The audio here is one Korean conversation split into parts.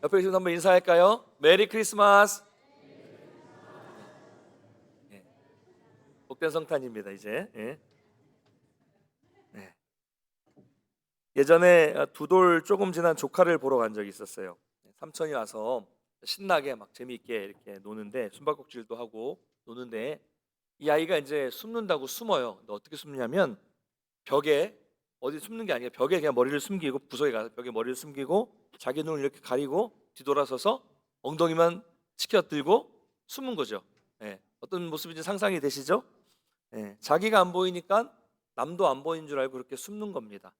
옆에 계신 분 한번 인사할까요? 메리 크리스마스. 예, 복된 성탄입니다 이제. 예. 예. 예전에 두 돌 조금 지난 조카를 보러 간 적이 있었어요. 삼촌이 와서 신나게 막 재미있게 이렇게 노는데, 숨바꼭질도 하고 노는데, 이 아이가 이제 숨는다고 숨어요. 근데 어떻게 숨냐면 벽에, 어디 숨는 게 아니라 벽에 그냥 머리를 숨기고, 구석에 가서 벽에 머리를 숨기고 자기 눈을 이렇게 가리고 뒤돌아서서 엉덩이만 치켜들고 숨은 거죠. 예. 어떤 모습인지 상상이 되시죠? 예. 자기가 안 보이니까 남도 안 보이는 줄 알고 그렇게 숨는 겁니다.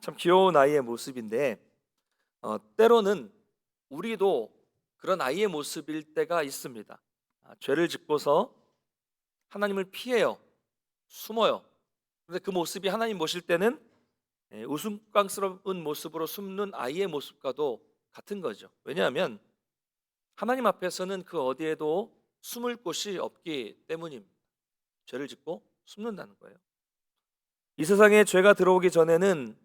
참 귀여운 아이의 모습인데, 때로는 우리도 그런 아이의 모습일 때가 있습니다. 죄를 짓고서 하나님을 피해요. 숨어요. 그런데 그 모습이 하나님 보실 때는 우스꽝스러운 모습으로 숨는 아이의 모습과도 같은 거죠. 왜냐하면 하나님 앞에서는 그 어디에도 숨을 곳이 없기 때문입니다. 죄를 짓고 숨는다는 거예요. 이 세상에 죄가 들어오기 전에는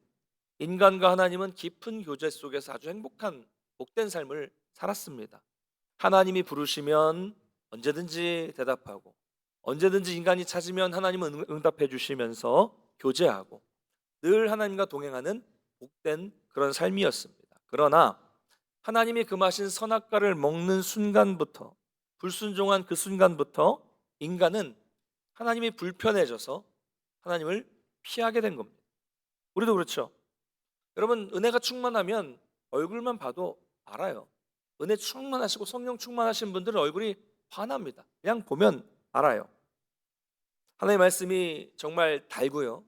인간과 하나님은 깊은 교제 속에서 아주 행복한 복된 삶을 살았습니다. 하나님이 부르시면 언제든지 대답하고, 언제든지 인간이 찾으면 하나님은 응답해 주시면서 교제하고, 늘 하나님과 동행하는 복된 그런 삶이었습니다. 그러나 하나님이 금하신 선악과를 먹는 순간부터, 불순종한 그 순간부터 인간은 하나님이 불편해져서 하나님을 피하게 된 겁니다. 우리도 그렇죠. 여러분, 은혜가 충만하면 얼굴만 봐도 알아요. 은혜 충만하시고 성령 충만하신 분들은 얼굴이 환합니다. 그냥 보면 알아요. 하나님의 말씀이 정말 달고요,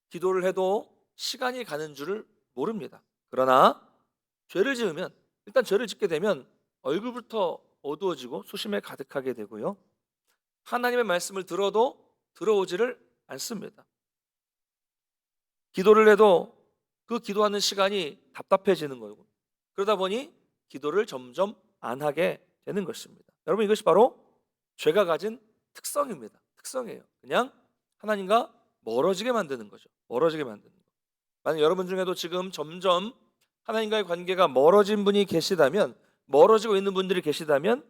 기도를 해도 시간이 가는 줄을 모릅니다. 그러나 죄를 지으면, 일단 죄를 짓게 되면 얼굴부터 어두워지고 수심에 가득하게 되고요, 하나님의 말씀을 들어도 들어오지를 않습니다. 기도를 해도 그 기도하는 시간이 답답해지는 거고, 그러다 보니 기도를 점점 안 하게 되는 것입니다. 여러분, 이것이 바로 죄가 가진 특성입니다. 특성이에요. 그냥 하나님과 멀어지게 만드는 거죠. 멀어지게 만드는 거. 만약 여러분 중에도 지금 점점 하나님과의 관계가 멀어진 분이 계시다면, 멀어지고 있는 분들이 계시다면,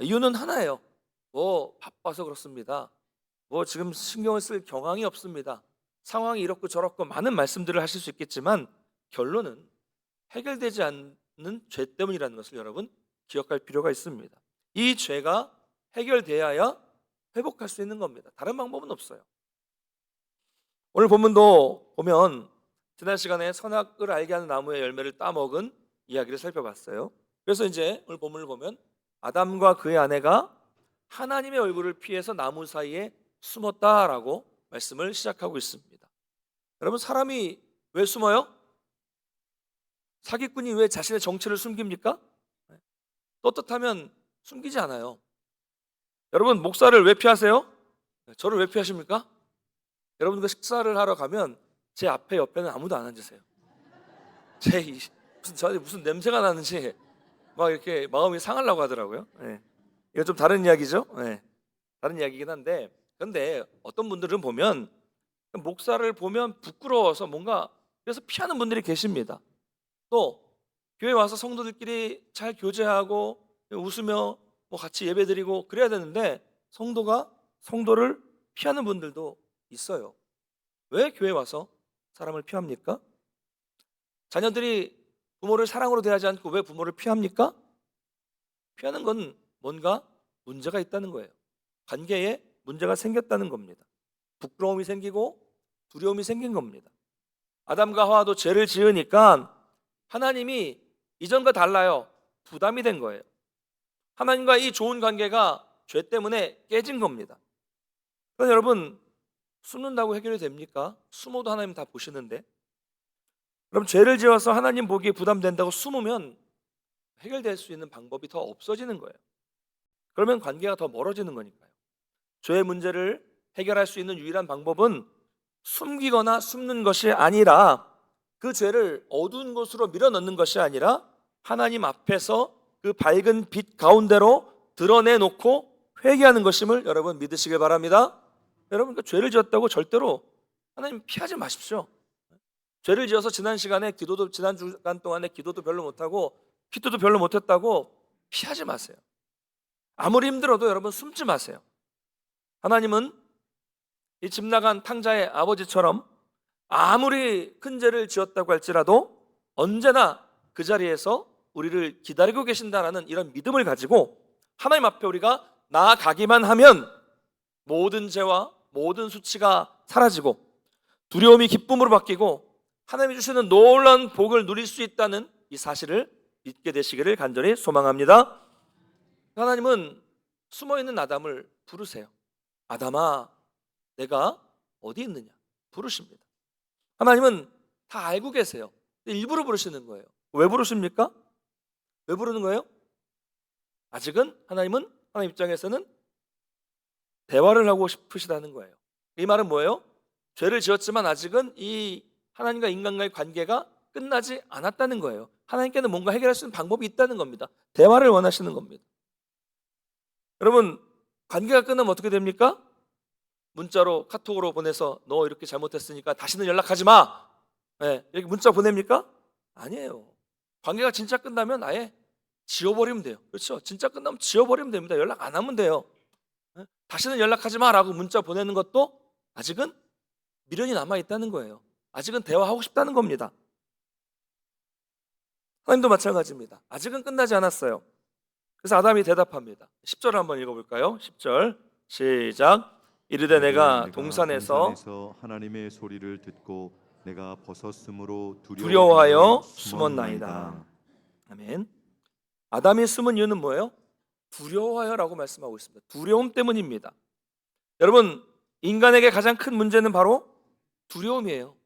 이유는 하나예요. 뭐 바빠서 그렇습니다. 뭐 지금 신경을 쓸 경황이 없습니다. 상황이 이렇고 저렇고 많은 말씀들을 하실 수 있겠지만, 결론은 해결되지 않는 죄 때문이라는 것을 여러분 기억할 필요가 있습니다. 이 죄가 해결돼야 회복할 수 있는 겁니다. 다른 방법은 없어요. 오늘 본문도 보면 지난 시간에 선악을 알게 하는 나무의 열매를 따먹은 이야기를 살펴봤어요. 그래서 이제 오늘 본문을 보면 아담과 그의 아내가 하나님의 얼굴을 피해서 나무 사이에 숨었다라고 말씀을 시작하고 있습니다. 여러분, 사람이 왜 숨어요? 사기꾼이 왜 자신의 정체를 숨깁니까? 떳떳하면 숨기지 않아요. 여러분, 목사를 왜 피하세요? 저를 왜 피하십니까? 여러분과 식사를 하러 가면 제 앞에 옆에는 아무도 안 앉으세요. 저한테 무슨 냄새가 나는지 막 이렇게 마음이 상하려고 하더라고요. 네. 이거 좀 다른 이야기죠. 네. 다른 이야기긴 한데, 그런데 어떤 분들은 보면 목사를 보면 부끄러워서 뭔가 그래서 피하는 분들이 계십니다. 또 교회 와서 성도들끼리 잘 교제하고 웃으며 뭐 같이 예배드리고 그래야 되는데 성도를 피하는 분들도 있어요. 왜 교회 와서 사람을 피합니까? 자녀들이 부모를 사랑으로 대하지 않고 왜 부모를 피합니까? 피하는 건 뭔가 문제가 있다는 거예요. 관계에 문제가 생겼다는 겁니다. 부끄러움이 생기고 두려움이 생긴 겁니다. 아담과 하와도 죄를 지으니까 하나님이 이전과 달라요. 부담이 된 거예요. 하나님과 이 좋은 관계가 죄 때문에 깨진 겁니다. 그럼 여러분, 숨는다고 해결이 됩니까? 숨어도 하나님 다 보시는데. 그럼 죄를 지어서 하나님 보기에 부담된다고 숨으면 해결될 수 있는 방법이 더 없어지는 거예요. 그러면 관계가 더 멀어지는 거니까요. 죄의 문제를 해결할 수 있는 유일한 방법은 숨기거나 숨는 것이 아니라, 그 죄를 어두운 곳으로 밀어넣는 것이 아니라 하나님 앞에서 그 밝은 빛 가운데로 드러내놓고 회개하는 것임을 여러분 믿으시길 바랍니다. 여러분, 그 죄를 지었다고 절대로 하나님 피하지 마십시오. 죄를 지어서 지난 시간 동안에 기도도 별로 못하고 기도도 별로 못했다고 피하지 마세요. 아무리 힘들어도 여러분 숨지 마세요. 하나님은 이 집 나간 탕자의 아버지처럼 아무리 큰 죄를 지었다고 할지라도 언제나 그 자리에서 우리를 기다리고 계신다라는 이런 믿음을 가지고 하나님 앞에 우리가 나아가기만 하면 모든 죄와 모든 수치가 사라지고 두려움이 기쁨으로 바뀌고 하나님이 주시는 놀라운 복을 누릴 수 있다는 이 사실을 믿게 되시기를 간절히 소망합니다. 하나님은 숨어있는 아담을 부르세요. 아담아, 내가 어디 있느냐 부르십니다. 하나님은 다 알고 계세요. 일부러 부르시는 거예요. 왜 부르십니까? 왜 부르는 거예요? 아직은 하나님은 하나님 입장에서는 대화를 하고 싶으시다는 거예요. 이 말은 뭐예요? 죄를 지었지만 아직은 이 하나님과 인간과의 관계가 끝나지 않았다는 거예요. 하나님께는 뭔가 해결할 수 있는 방법이 있다는 겁니다. 대화를 원하시는 겁니다. 여러분, 관계가 끝나면 어떻게 됩니까? 문자로 카톡으로 보내서 너 이렇게 잘못했으니까 다시는 연락하지 마. 네, 이렇게 문자 보냅니까? 아니에요. 관계가 진짜 끝나면 아예 지워버리면 돼요. 그렇죠? 진짜 끝나면 지워버리면 됩니다. 연락 안 하면 돼요. 네? 다시는 연락하지 마라고 문자 보내는 것도 아직은 미련이 남아있다는 거예요. 아직은 대화하고 싶다는 겁니다. 하나님도 마찬가지입니다. 아직은 끝나지 않았어요. 그래서 아담이 대답합니다. 10절을 한번 읽어볼까요? 10절 시작. 이르되 내가 동산에서 하나님의 소리를 듣고 내가 벗었으므로 두려워하여 숨었나이다. 아멘. 아담이 숨은 이유는 뭐예요? 두려워하여라고 말씀하고 있습니다. 두려움 때문입니다. 여러분, 인간에게 가장 큰 문제는 바로 두려움이에요.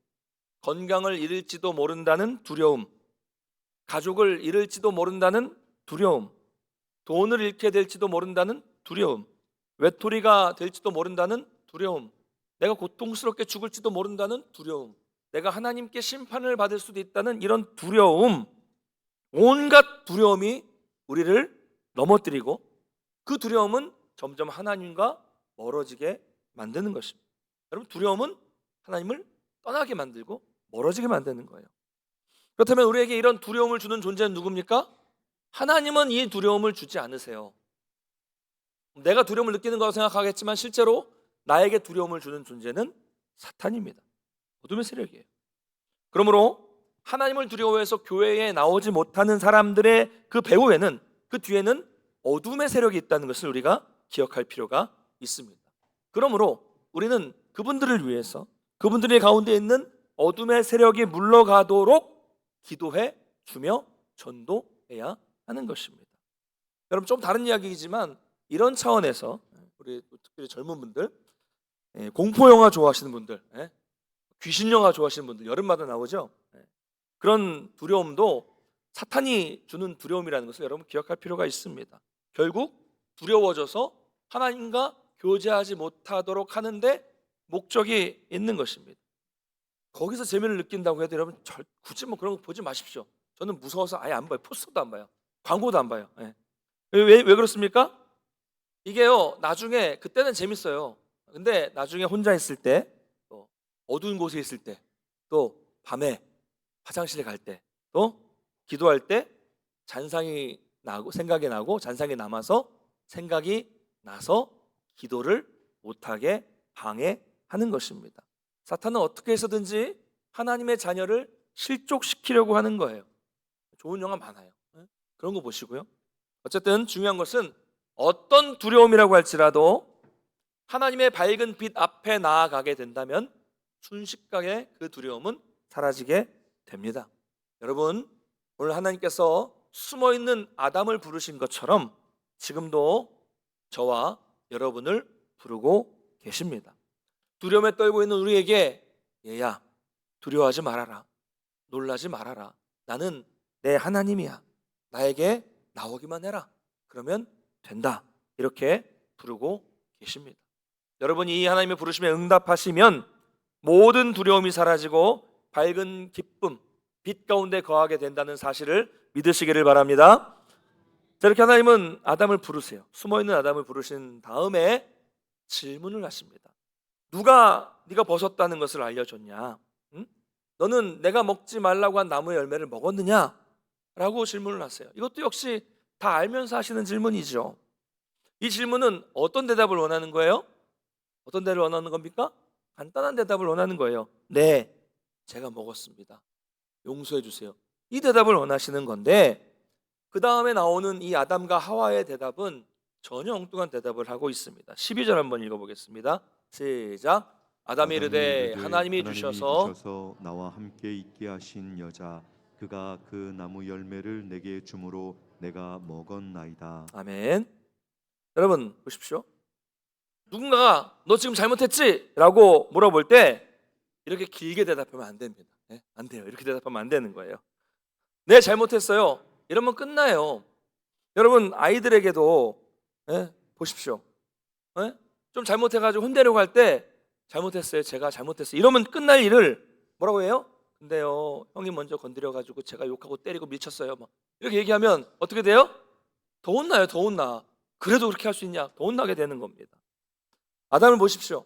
건강을 잃을지도 모른다는 두려움, 가족을 잃을지도 모른다는 두려움, 돈을 잃게 될지도 모른다는 두려움, 외톨이가 될지도 모른다는 두려움, 내가 고통스럽게 죽을지도 모른다는 두려움, 내가 하나님께 심판을 받을 수도 있다는 이런 두려움, 온갖 두려움이 우리를 넘어뜨리고 그 두려움은 점점 하나님과 멀어지게 만드는 것입니다. 여러분, 두려움은 하나님을 떠나게 만들고 멀어지게 만드는 거예요. 그렇다면 우리에게 이런 두려움을 주는 존재는 누굽니까? 하나님은 이 두려움을 주지 않으세요. 내가 두려움을 느끼는 거라고 생각하겠지만 실제로 나에게 두려움을 주는 존재는 사탄입니다. 어둠의 세력이에요. 그러므로 하나님을 두려워해서 교회에 나오지 못하는 사람들의 그 배후에는, 그 뒤에는 어둠의 세력이 있다는 것을 우리가 기억할 필요가 있습니다. 그러므로 우리는 그분들을 위해서 그분들의 가운데 있는 어둠의 세력이 물러가도록 기도해 주며 전도해야 하는 것입니다. 여러분, 좀 다른 이야기이지만 이런 차원에서 우리 특별히 젊은 분들, 공포 영화 좋아하시는 분들, 귀신 영화 좋아하시는 분들 여름마다 나오죠. 그런 두려움도 사탄이 주는 두려움이라는 것을 여러분 기억할 필요가 있습니다. 결국 두려워져서 하나님과 교제하지 못하도록 하는데 목적이 있는 것입니다. 거기서 재미를 느낀다고 해도 여러분 굳이 뭐 그런 거 보지 마십시오. 저는 무서워서 아예 안 봐요. 포스터도 안 봐요. 광고도 안 봐요. 왜 그렇습니까? 이게요, 나중에 그때는 재밌어요. 근데 나중에 혼자 있을 때, 또 어두운 곳에 있을 때, 또 밤에 화장실에 갈 때, 또 기도할 때 잔상이 나고 생각이 나고 잔상이 남아서 생각이 나서 기도를 못하게 방해하는 것입니다. 사탄은 어떻게 해서든지 하나님의 자녀를 실족시키려고 하는 거예요. 좋은 영화 많아요. 그런 거 보시고요. 어쨌든 중요한 것은 어떤 두려움이라고 할지라도 하나님의 밝은 빛 앞에 나아가게 된다면 순식간에 그 두려움은 사라지게 됩니다. 여러분, 오늘 하나님께서 숨어있는 아담을 부르신 것처럼 지금도 저와 여러분을 부르고 계십니다. 두려움에 떨고 있는 우리에게 얘야, 두려워하지 말아라, 놀라지 말아라, 나는 내 하나님이야, 나에게 나오기만 해라, 그러면 된다, 이렇게 부르고 계십니다. 여러분이 이 하나님의 부르심에 응답하시면 모든 두려움이 사라지고 밝은 기쁨, 빛 가운데 거하게 된다는 사실을 믿으시기를 바랍니다. 자, 이렇게 하나님은 아담을 부르세요. 숨어있는 아담을 부르신 다음에 질문을 하십니다. 누가 네가 벗었다는 것을 알려줬냐? 응? 너는 내가 먹지 말라고 한 나무의 열매를 먹었느냐? 라고 질문을 하세요. 이것도 역시 다 알면서 하시는 질문이죠. 이 질문은 어떤 대답을 원하는 거예요? 어떤 대답을 원하는 겁니까? 간단한 대답을 원하는 거예요. 네, 제가 먹었습니다. 용서해 주세요. 이 대답을 원하시는 건데, 그 다음에 나오는 이 아담과 하와의 대답은 전혀 엉뚱한 대답을 하고 있습니다. 12절 한번 읽어보겠습니다. 시작. 아담이 이르되 하나님이 주셔서 나와 함께 있게 하신 여자 그가 그 나무 열매를 내게 주므로 내가 먹었나이다. 아멘. 여러분 보십시오. 누군가가 너 지금 잘못했지? 라고 물어볼 때 이렇게 길게 대답하면 안 됩니다. 네? 안 돼요. 이렇게 대답하면 안 되는 거예요. 네, 잘못했어요. 이러면 끝나요. 여러분 아이들에게도 보십시오. 좀 잘못해가지고 혼내려고 할 때 잘못했어요. 제가 잘못했어요. 이러면 끝날 일을 뭐라고 해요? 근데요 형이 먼저 건드려가지고 제가 욕하고 때리고 밀쳤어요. 막 이렇게 얘기하면 어떻게 돼요? 더 혼나요. 더 혼나. 그래도 그렇게 할 수 있냐? 더 혼나게 되는 겁니다. 아담을 보십시오.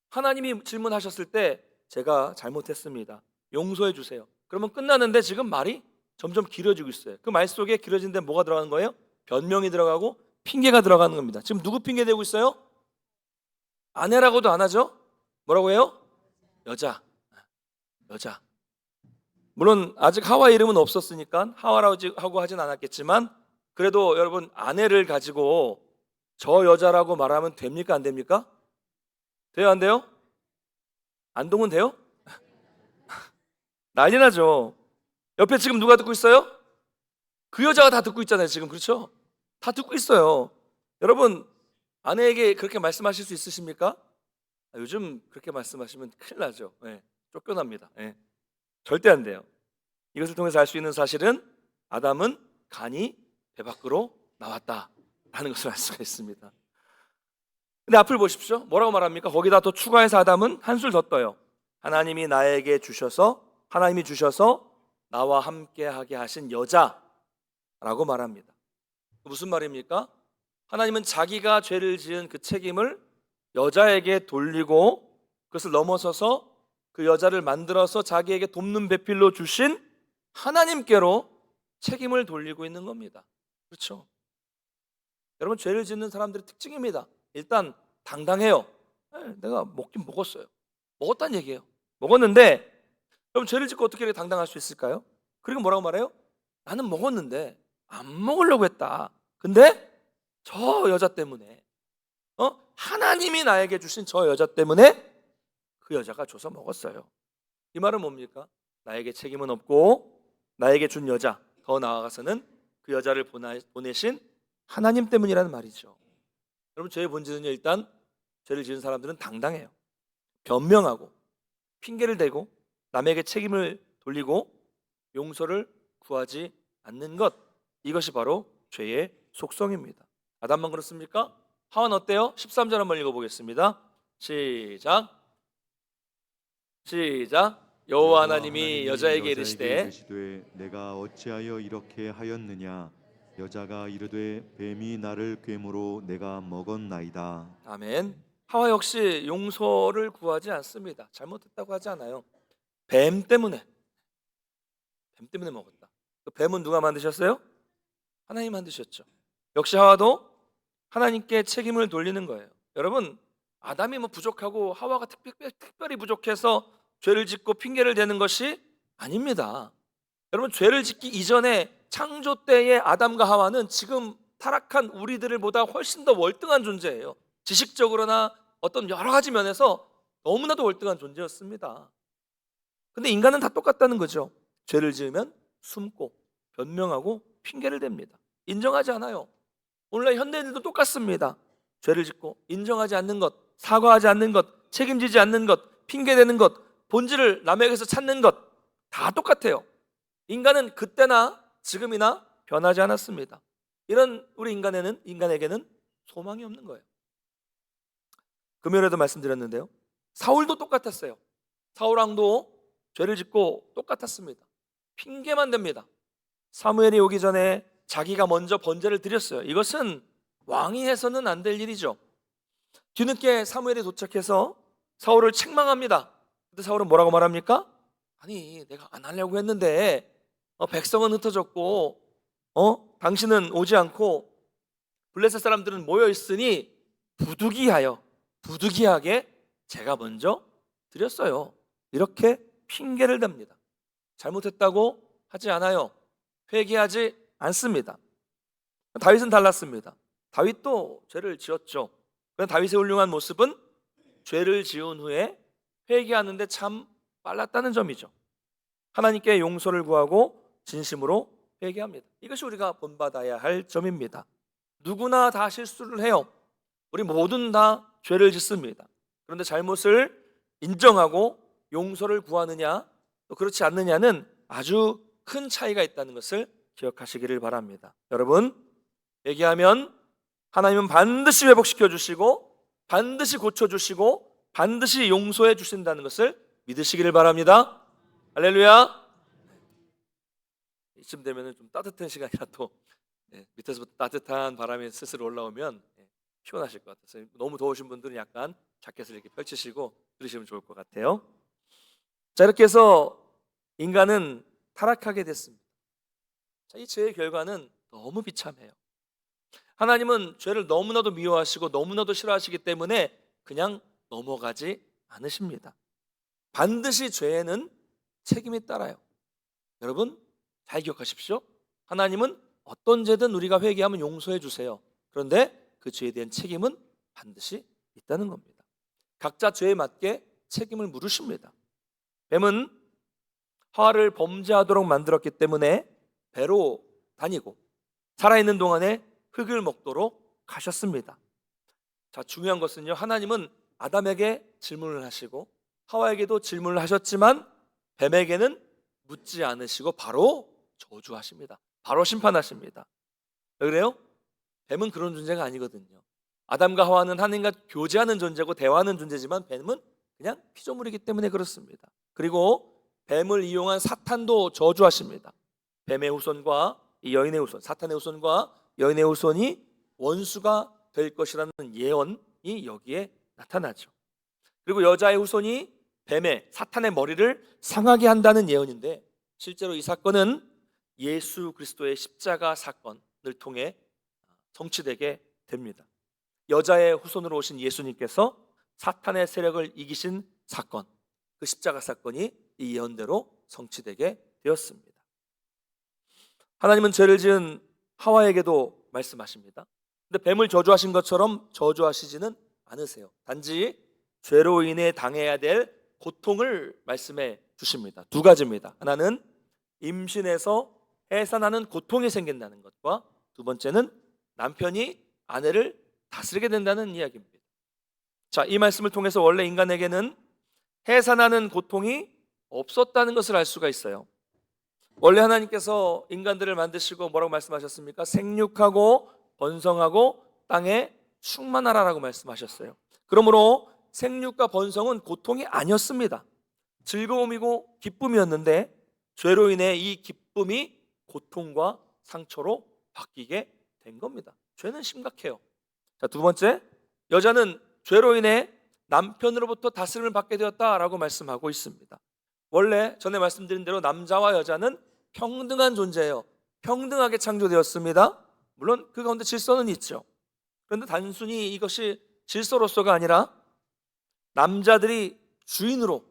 하나님이 질문하셨을 때 제가 잘못했습니다. 용서해 주세요. 그러면 끝나는데 지금 말이 점점 길어지고 있어요. 그 말 속에 길어진 데 뭐가 들어가는 거예요? 변명이 들어가고 핑계가 들어가는 겁니다. 지금 누구 핑계 대고 있어요? 아내라고도 안 하죠? 뭐라고 해요? 여자. 물론 아직 하와 이름은 없었으니까 하와라고 하진 않았겠지만 그래도 여러분 아내를 가지고 저 여자라고 말하면 됩니까? 안 됩니까? 돼요? 안 돼요? 안동은 돼요? 난리 나죠. 옆에 지금 누가 듣고 있어요? 그 여자가 다 듣고 있잖아요 지금. 그렇죠? 다 듣고 있어요. 여러분 아내에게 그렇게 말씀하실 수 있으십니까? 요즘 그렇게 말씀하시면 큰일 나죠. 쫓겨납니다. 절대 안 돼요. 이것을 통해서 알 수 있는 사실은 아담은 간이 배 밖으로 나왔다라는 것을 알 수가 있습니다. 근데 앞을 보십시오. 뭐라고 말합니까? 거기다 또 추가해서 아담은 한술 더 떠요. 하나님이 주셔서 나와 함께하게 하신 여자라고 말합니다. 무슨 말입니까? 하나님은 자기가 죄를 지은 그 책임을 여자에게 돌리고 그것을 넘어서서 그 여자를 만들어서 자기에게 돕는 배필로 주신 하나님께로 책임을 돌리고 있는 겁니다. 그렇죠? 여러분 죄를 짓는 사람들의 특징입니다. 일단 당당해요. 내가 먹긴 먹었어요. 먹었다는 얘기예요. 먹었는데 여러분 죄를 짓고 어떻게 이렇게 당당할 수 있을까요? 그리고 뭐라고 말해요? 나는 먹었는데 안 먹으려고 했다. 근데 저 여자 때문에 하나님이 나에게 주신 저 여자 때문에 그 여자가 줘서 먹었어요. 이 말은 뭡니까? 나에게 책임은 없고 나에게 준 여자, 더 나아가서는 그 여자를 보내신 하나님 때문이라는 말이죠. 여러분 죄의 본질은요, 일단 죄를 지은 사람들은 당당해요. 변명하고 핑계를 대고 남에게 책임을 돌리고 용서를 구하지 않는 것, 이것이 바로 죄의 속성입니다. 아담만 그렇습니까? 하와는 어때요? 13절 한번 읽어보겠습니다. 시작. 여호와 하나님이 여자에게 이르시되 내가 어찌하여 이렇게 하였느냐? 여자가 이르되 뱀이 나를 꿰므로 내가 먹었나이다. 아멘. 하와 역시 용서를 구하지 않습니다. 잘못했다고 하지 않아요. 뱀 때문에 먹었다. 그 뱀은 누가 만드셨어요? 하나님 만드셨죠. 역시 하와도 하나님께 책임을 돌리는 거예요. 여러분 아담이 부족하고 하와가 특별히 부족해서 죄를 짓고 핑계를 대는 것이 아닙니다. 여러분 죄를 짓기 이전에 창조 때의 아담과 하와는 지금 타락한 우리들을 보다 훨씬 더 월등한 존재예요. 지식적으로나 어떤 여러 가지 면에서 너무나도 월등한 존재였습니다. 근데 인간은 다 똑같다는 거죠. 죄를 지으면 숨고 변명하고 핑계를 댑니다. 인정하지 않아요. 오늘날 현대인들도 똑같습니다. 죄를 짓고 인정하지 않는 것, 사과하지 않는 것, 책임지지 않는 것, 핑계대는 것, 본질을 남에게서 찾는 것, 다 똑같아요. 인간은 그때나 지금이나 변하지 않았습니다. 이런 우리 인간에게는 소망이 없는 거예요. 금요일에도 말씀드렸는데요, 사울도 똑같았어요. 사울왕도 죄를 짓고 똑같았습니다. 핑계만 댑니다. 사무엘이 오기 전에 자기가 먼저 번제를 드렸어요. 이것은 왕이 해서는 안 될 일이죠. 뒤늦게 사무엘이 도착해서 사울을 책망합니다. 근데 사울은 뭐라고 말합니까? 아니 내가 안 하려고 했는데 백성은 흩어졌고 당신은 오지 않고 블레셋 사람들은 모여 있으니 부득이하게 제가 먼저 드렸어요. 이렇게 핑계를 댑니다. 잘못했다고 하지 않아요. 회개하지 않습니다. 다윗은 달랐습니다. 다윗도 죄를 지었죠. 그런데 다윗의 훌륭한 모습은 죄를 지은 후에 회개하는데 참 빨랐다는 점이죠. 하나님께 용서를 구하고 진심으로 회개합니다. 이것이 우리가 본받아야 할 점입니다. 누구나 다 실수를 해요. 우리 모든 다 죄를 짓습니다. 그런데 잘못을 인정하고 용서를 구하느냐 또 그렇지 않느냐는 아주 큰 차이가 있다는 것을 기억하시기를 바랍니다. 여러분, 회개하면 하나님은 반드시 회복시켜 주시고 반드시 고쳐 주시고 반드시 용서해 주신다는 것을 믿으시기를 바랍니다. 할렐루야. 이쯤 되면 좀 따뜻한 시간이라 또 밑에서부터 따뜻한 바람이 스스로 올라오면 피곤하실 것 같아서 너무 더우신 분들은 약간 자켓을 이렇게 펼치시고 들으시면 좋을 것 같아요. 자, 이렇게 해서 인간은 타락하게 됐습니다. 자, 이 죄의 결과는 너무 비참해요. 하나님은 죄를 너무나도 미워하시고 너무나도 싫어하시기 때문에 그냥 넘어가지 않으십니다. 반드시 죄에는 책임이 따라요. 여러분 잘 기억하십시오. 하나님은 어떤 죄든 우리가 회개하면 용서해 주세요. 그런데 그 죄에 대한 책임은 반드시 있다는 겁니다. 각자 죄에 맞게 책임을 물으십니다. 뱀은 하와를 범죄하도록 만들었기 때문에 배로 다니고 살아있는 동안에 흙을 먹도록 가셨습니다. 자, 중요한 것은요, 하나님은 아담에게 질문을 하시고 하와에게도 질문을 하셨지만 뱀에게는 묻지 않으시고 바로 저주하십니다. 바로 심판하십니다. 왜 그래요? 뱀은 그런 존재가 아니거든요. 아담과 하와는 하나님과 교제하는 존재고 대화하는 존재지만 뱀은 그냥 피조물이기 때문에 그렇습니다. 그리고 뱀을 이용한 사탄도 저주하십니다. 뱀의 후손과 이 여인의 후손, 사탄의 후손과 여인의 후손이 원수가 될 것이라는 예언이 여기에 나타나죠. 그리고 여자의 후손이 뱀의 사탄의 머리를 상하게 한다는 예언인데 실제로 이 사건은 예수 그리스도의 십자가 사건을 통해 성취되게 됩니다. 여자의 후손으로 오신 예수님께서 사탄의 세력을 이기신 사건, 그 십자가 사건이 이 예언대로 성취되게 되었습니다. 하나님은 죄를 지은 하와에게도 말씀하십니다. 근데 뱀을 저주하신 것처럼 저주하시지는 않으세요. 단지 죄로 인해 당해야 될 고통을 말씀해 주십니다. 두 가지입니다. 하나는 임신에서 해산하는 고통이 생긴다는 것과 두 번째는 남편이 아내를 다스리게 된다는 이야기입니다. 자, 이 말씀을 통해서 원래 인간에게는 해산하는 고통이 없었다는 것을 알 수가 있어요. 원래 하나님께서 인간들을 만드시고 뭐라고 말씀하셨습니까? 생육하고 번성하고 땅에 충만하라라고 말씀하셨어요. 그러므로 생육과 번성은 고통이 아니었습니다. 즐거움이고 기쁨이었는데 죄로 인해 이 기쁨이 고통과 상처로 바뀌게 된 겁니다. 죄는 심각해요. 자, 두 번째, 여자는 죄로 인해 남편으로부터 다스림을 받게 되었다라고 말씀하고 있습니다. 원래 전에 말씀드린 대로 남자와 여자는 평등한 존재예요. 평등하게 창조되었습니다. 물론 그 가운데 질서는 있죠. 그런데 단순히 이것이 질서로서가 아니라 남자들이 주인으로,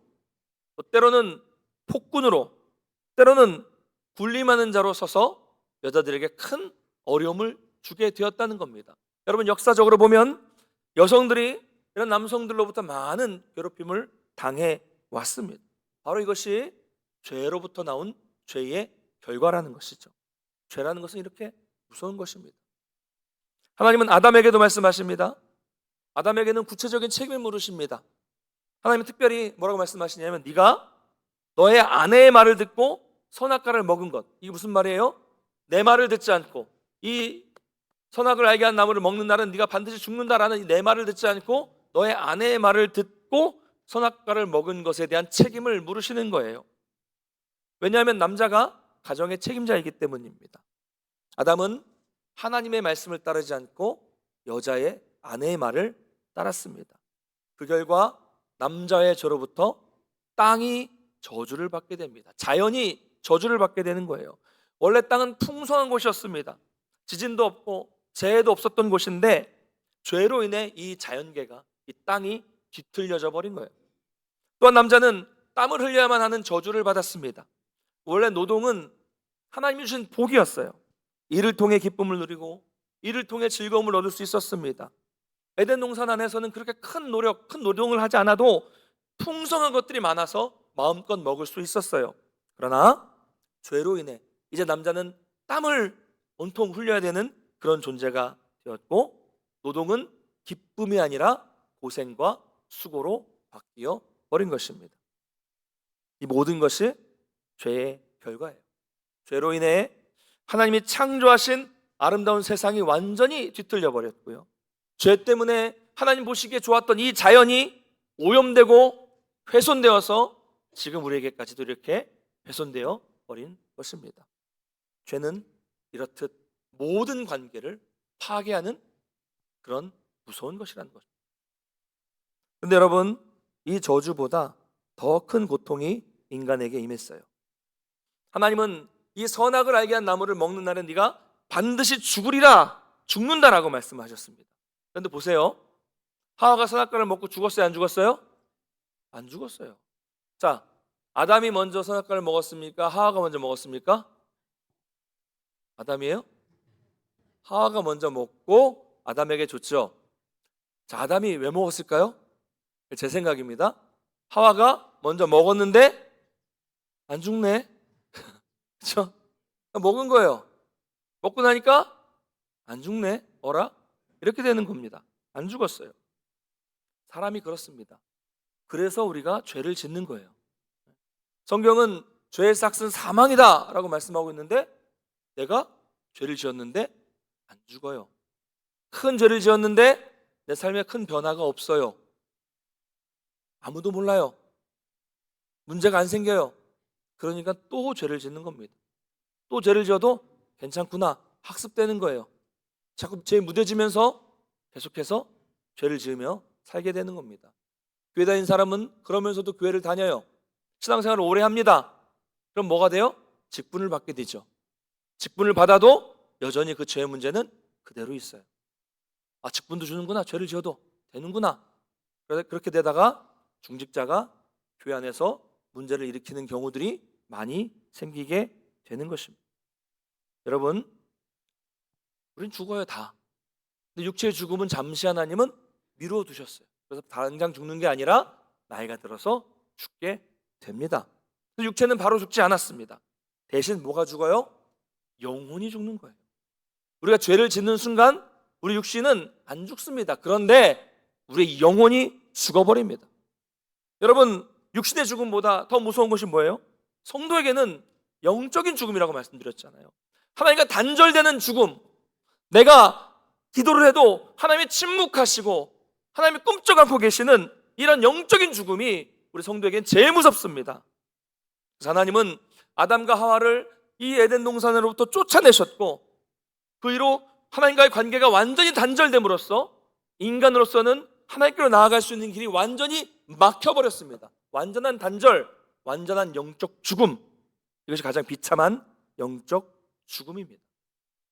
또 때로는 폭군으로, 때로는 군림하는 자로 서서 여자들에게 큰 어려움을 주게 되었다는 겁니다. 여러분, 역사적으로 보면 여성들이 이런 남성들로부터 많은 괴롭힘을 당해 왔습니다. 바로 이것이 죄로부터 나온 죄의 결과라는 것이죠. 죄라는 것은 이렇게 무서운 것입니다. 하나님은 아담에게도 말씀하십니다. 아담에게는 구체적인 책임을 물으십니다. 하나님은 특별히 뭐라고 말씀하시냐면 네가 너의 아내의 말을 듣고 선악과를 먹은 것. 이게 무슨 말이에요? 내 말을 듣지 않고 이 선악을 알게 한 나무를 먹는 날은 네가 반드시 죽는다라는 내 말을 듣지 않고 너의 아내의 말을 듣고 선악과를 먹은 것에 대한 책임을 물으시는 거예요. 왜냐하면 남자가 가정의 책임자이기 때문입니다. 아담은 하나님의 말씀을 따르지 않고 여자의 아내의 말을 따랐습니다. 그 결과 남자의 죄로부터 땅이 저주를 받게 됩니다. 자연이 저주를 받게 되는 거예요. 원래 땅은 풍성한 곳이었습니다. 지진도 없고 재해도 없었던 곳인데 죄로 인해 이 자연계가, 이 땅이 뒤틀려져 버린 거예요. 또한 남자는 땀을 흘려야만 하는 저주를 받았습니다. 원래 노동은 하나님이 주신 복이었어요. 이를 통해 기쁨을 누리고 이를 통해 즐거움을 얻을 수 있었습니다. 에덴 동산 안에서는 그렇게 큰 노력, 큰 노동을 하지 않아도 풍성한 것들이 많아서 마음껏 먹을 수 있었어요. 그러나 죄로 인해 이제 남자는 땀을 온통 흘려야 되는 그런 존재가 되었고, 노동은 기쁨이 아니라 고생과 수고로 바뀌어 버린 것입니다. 이 모든 것이 죄의 결과예요. 죄로 인해 하나님이 창조하신 아름다운 세상이 완전히 뒤틀려 버렸고요. 죄 때문에 하나님 보시기에 좋았던 이 자연이 오염되고 훼손되어서 지금 우리에게까지도 이렇게 훼손되어 버린 것입니다. 죄는 이렇듯 모든 관계를 파괴하는 그런 무서운 것이라는 것입니다. 그런데 여러분, 이 저주보다 더 큰 고통이 인간에게 임했어요. 하나님은 이 선악을 알게 한 나무를 먹는 날은 네가 반드시 죽으리라, 죽는다라고 말씀하셨습니다. 그런데 보세요, 하와가 선악과를 먹고 죽었어요, 안 죽었어요? 안 죽었어요. 자, 아담이 먼저 선악과를 먹었습니까? 하와가 먼저 먹었습니까? 아담이에요? 하와가 먼저 먹고 아담에게 줬죠. 자, 아담이 왜 먹었을까요? 제 생각입니다. 하와가 먼저 먹었는데 안 죽네. 그렇죠? 먹은 거예요. 먹고 나니까 안 죽네. 어라? 이렇게 되는 겁니다. 안 죽었어요. 사람이 그렇습니다. 그래서 우리가 죄를 짓는 거예요. 성경은 죄의 삭은 사망이다 라고 말씀하고 있는데, 내가 죄를 지었는데 안 죽어요. 큰 죄를 지었는데 내 삶에 큰 변화가 없어요. 아무도 몰라요. 문제가 안 생겨요. 그러니까 또 죄를 짓는 겁니다. 또 죄를 지어도 괜찮구나, 학습되는 거예요. 자꾸 죄에 무뎌지면서 계속해서 죄를 지으며 살게 되는 겁니다. 교회 다니는 사람은 그러면서도 교회를 다녀요. 신앙생활을 오래 합니다. 그럼 뭐가 돼요? 직분을 받게 되죠. 직분을 받아도 여전히 그 죄의 문제는 그대로 있어요. 아, 직분도 주는구나, 죄를 지어도 되는구나. 그렇게 되다가 중직자가 교회 안에서 문제를 일으키는 경우들이 많이 생기게 되는 것입니다. 여러분, 우린 죽어요, 다. 근데 육체의 죽음은 잠시 하나님은 미루어 두셨어요. 그래서 당장 죽는 게 아니라 나이가 들어서 죽게 됩니다. 육체는 바로 죽지 않았습니다. 대신 뭐가 죽어요? 영혼이 죽는 거예요. 우리가 죄를 짓는 순간 우리 육신은 안 죽습니다. 그런데 우리의 영혼이 죽어버립니다. 여러분, 육신의 죽음보다 더 무서운 것이 뭐예요? 성도에게는 영적인 죽음이라고 말씀드렸잖아요. 하나님과 단절되는 죽음. 내가 기도를 해도 하나님이 침묵하시고 하나님이 꿈쩍 않고 계시는 이런 영적인 죽음이 우리 성도에게는 제일 무섭습니다. 그래서 하나님은 아담과 하와를 이 에덴 동산으로부터 쫓아내셨고, 그 이후로 하나님과의 관계가 완전히 단절됨으로써 인간으로서는 하나님께로 나아갈 수 있는 길이 완전히 막혀버렸습니다. 완전한 단절, 완전한 영적 죽음. 이것이 가장 비참한 영적 죽음입니다.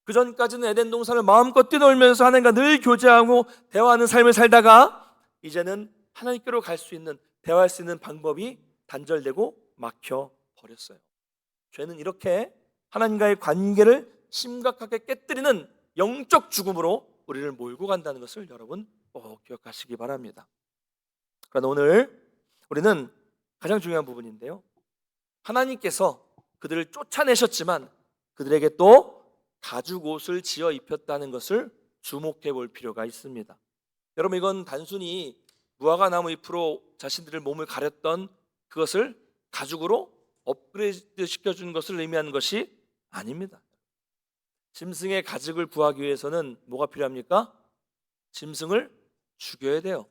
그 전까지는 에덴 동산을 마음껏 뛰놀면서 하나님과 늘 교제하고 대화하는 삶을 살다가 이제는 하나님께로 갈 수 있는, 대화할 수 있는 방법이 단절되고 막혀버렸어요. 죄는 이렇게 하나님과의 관계를 심각하게 깨뜨리는 영적 죽음으로 우리를 몰고 간다는 것을 여러분 꼭 기억하시기 바랍니다. 그러나 오늘 우리는 가장 중요한 부분인데요, 하나님께서 그들을 쫓아내셨지만 그들에게 또 가죽 옷을 지어 입혔다는 것을 주목해 볼 필요가 있습니다. 여러분, 이건 단순히 무화과 나무 잎으로 자신들의 몸을 가렸던 그것을 가죽으로 업그레이드 시켜주는 것을 의미하는 것이 아닙니다. 짐승의 가죽을 구하기 위해서는 뭐가 필요합니까? 짐승을 죽여야 돼요.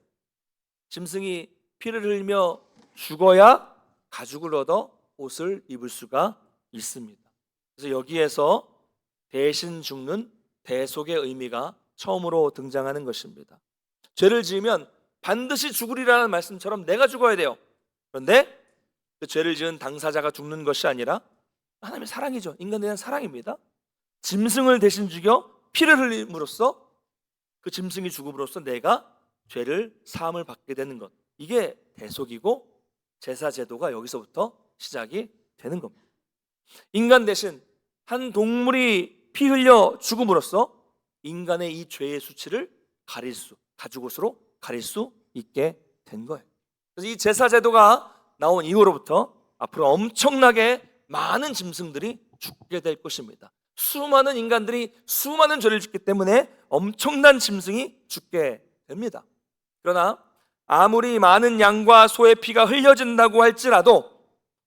짐승이 피를 흘리며 죽어야 가죽을 얻어 옷을 입을 수가 있습니다. 그래서 여기에서 대신 죽는 대속의 의미가 처음으로 등장하는 것입니다. 죄를 지으면 반드시 죽으리라는 말씀처럼 내가 죽어야 돼요. 그런데 그 죄를 지은 당사자가 죽는 것이 아니라 하나님의 사랑이죠. 인간에 대한 사랑입니다. 짐승을 대신 죽여 피를 흘림으로써 그 짐승이 죽음으로써 내가 죄를 사함을 받게 되는 것, 이게 대속이고 제사 제도가 여기서부터 시작이 되는 겁니다. 인간 대신 한 동물이 피 흘려 죽음으로써 인간의 이 죄의 수치를 가죽옷으로 가릴 수 있게 된 거예요. 그래서 이 제사 제도가 나온 이후로부터 앞으로 엄청나게 많은 짐승들이 죽게 될 것입니다. 수많은 인간들이 수많은 죄를 짓기 때문에 엄청난 짐승이 죽게 됩니다. 그러나 아무리 많은 양과 소의 피가 흘려진다고 할지라도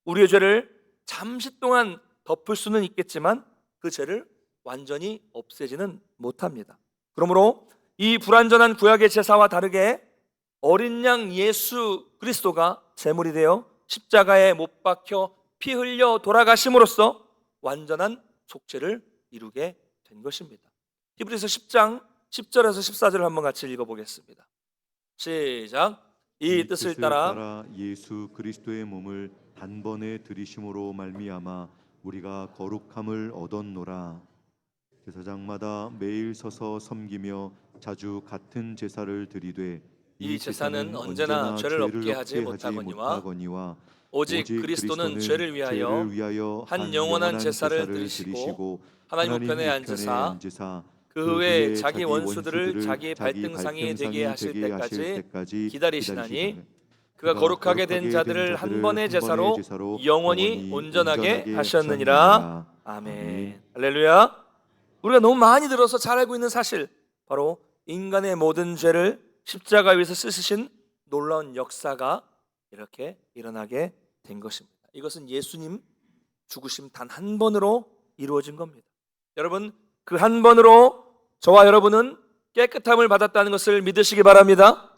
우리의 죄를 잠시 동안 덮을 수는 있겠지만 그 죄를 완전히 없애지는 못합니다. 그러므로 이 불완전한 구약의 제사와 다르게 어린 양 예수 그리스도가 제물이 되어 십자가에 못 박혀 피 흘려 돌아가심으로써 완전한 속죄를 이루게 된 것입니다. 히브리서 10장 10절에서 14절을 한번 같이 읽어보겠습니다. 시작. 이 뜻을 따라 예수 그리스도의 몸을 단번에 들이심으로 말미암아 우리가 거룩함을 얻었노라. 제사장마다 매일 서서 섬기며 자주 같은 제사를 드리되 이 제사는 언제나 죄를 없게 하지 못하거니와 오직 그리스도는 죄를 위하여 한 영원한 제사를 드리시고 하나님 우편에 앉으사 그 후에 자기 원수들을 자기 발등상이 되게 하실 때까지 기다리시나니 그가 거룩하게 된 자들을 한 번의 제사로 영원히 온전하게 하셨느니라. 아멘. 할렐루야. 우리가 너무 많이 들어서 잘 알고 있는 사실, 바로 인간의 모든 죄를 십자가 위에서 쓰신 놀라운 역사가 이렇게 일어나게 된 것입니다. 이것은 예수님 죽으심 단 한 번으로 이루어진 겁니다. 여러분, 그 한 번으로 저와 여러분은 깨끗함을 받았다는 것을 믿으시기 바랍니다.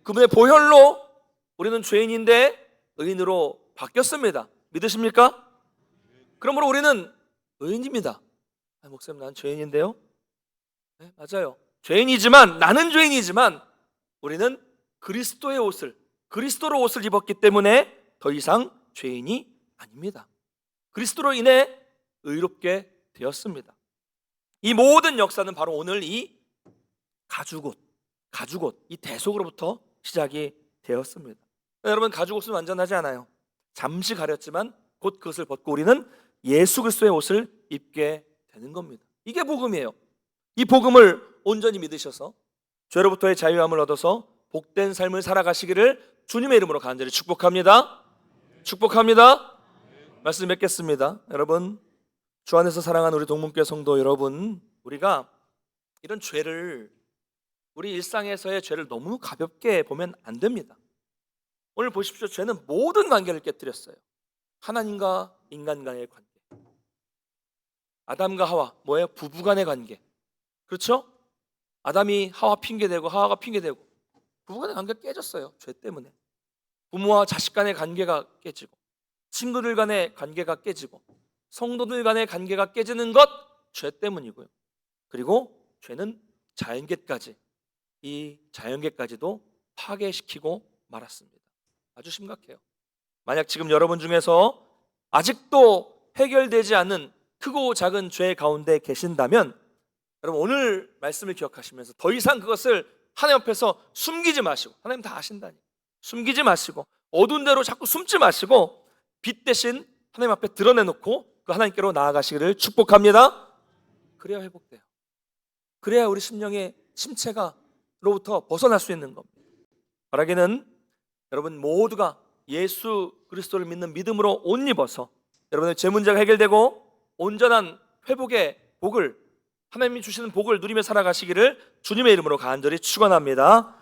그분의 보혈로 우리는 죄인인데 의인으로 바뀌었습니다. 믿으십니까? 그러므로 우리는 의인입니다. 목사님, 난 죄인인데요? 네, 맞아요. 죄인이지만, 나는 죄인이지만 우리는 그리스도의 옷을, 그리스도로 옷을 입었기 때문에 더 이상 죄인이 아닙니다. 그리스도로 인해 의롭게 되었습니다. 이 모든 역사는 바로 오늘 이 가죽옷, 이 대속으로부터 시작이 되었습니다. 여러분, 가죽옷은 완전하지 않아요. 잠시 가렸지만 곧 그것을 벗고 우리는 예수 그리스도의 옷을 입게 되는 겁니다. 이게 복음이에요. 이 복음을 온전히 믿으셔서 죄로부터의 자유함을 얻어서 복된 삶을 살아가시기를 주님의 이름으로 간절히 축복합니다. 축복합니다. 말씀 맺겠습니다. 여러분, 주 안에서 사랑하는 우리 동문교회 성도 여러분, 우리가 이런 죄를, 우리 일상에서의 죄를 너무 가볍게 보면 안 됩니다. 오늘 보십시오. 죄는 모든 관계를 깨뜨렸어요. 하나님과 인간 간의 관계, 아담과 하와, 뭐예요? 부부 간의 관계. 그렇죠? 아담이 하와 핑계대고 하와가 핑계대고 부부 간의 관계가 깨졌어요. 죄 때문에. 부모와 자식 간의 관계가 깨지고, 친구들 간의 관계가 깨지고, 성도들 간의 관계가 깨지는 것, 죄 때문이고요. 그리고 죄는 자연계까지, 이 자연계까지도 파괴시키고 말았습니다. 아주 심각해요. 만약 지금 여러분 중에서 아직도 해결되지 않은 크고 작은 죄 가운데 계신다면, 여러분 오늘 말씀을 기억하시면서 더 이상 그것을 하나님 앞에서 숨기지 마시고, 하나님 다 아신다니, 숨기지 마시고 어두운 데로 자꾸 숨지 마시고 빛 대신 하나님 앞에 드러내놓고 그 하나님께로 나아가시기를 축복합니다. 그래야 회복돼요. 그래야 우리 심령의 침체가로부터 벗어날 수 있는 겁니다. 바라기는 여러분 모두가 예수 그리스도를 믿는 믿음으로 옷 입어서 여러분의 죄 문제가 해결되고 온전한 회복의 복을, 하나님이 주시는 복을 누리며 살아가시기를 주님의 이름으로 간절히 축원합니다.